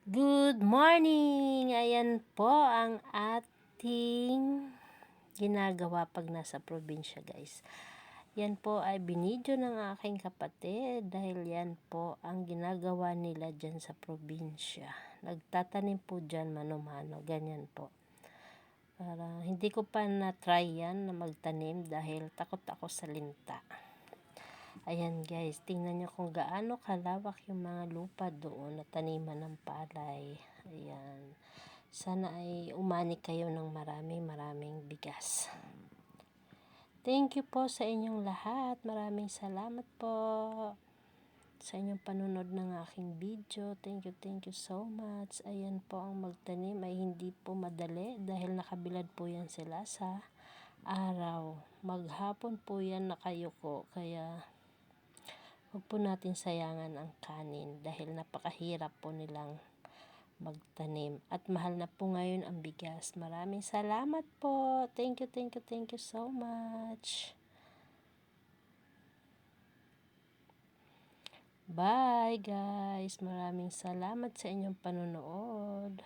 Good morning! Ayan po ang ating ginagawa pag nasa probinsya, guys. Yan po ay binidyo ng aking kapatid dahil yan po ang ginagawa nila dyan sa probinsya. Nagtatanim po dyan mano-mano, ganyan po. Para hindi ko pa na-try yan na magtanim dahil takot ako sa linta. Ayan guys, tingnan nyo kung gaano kalawak yung mga lupa doon na taniman ng palay. Ayan. Sana ay umani kayo ng maraming bigas. Thank you po sa inyong lahat. Maraming salamat po sa inyong panunod ng aking video. Thank you so much. Ayan po, ang magtanim ay hindi po madali dahil nakabilad po yan sila sa araw. Maghapon po yan nakayuko, kaya huwag po natin sayangan ang kanin dahil napakahirap po nilang magtanim. At mahal na po ngayon ang bigas. Maraming salamat po. Thank you so much. Bye guys. Maraming salamat sa inyong panonood.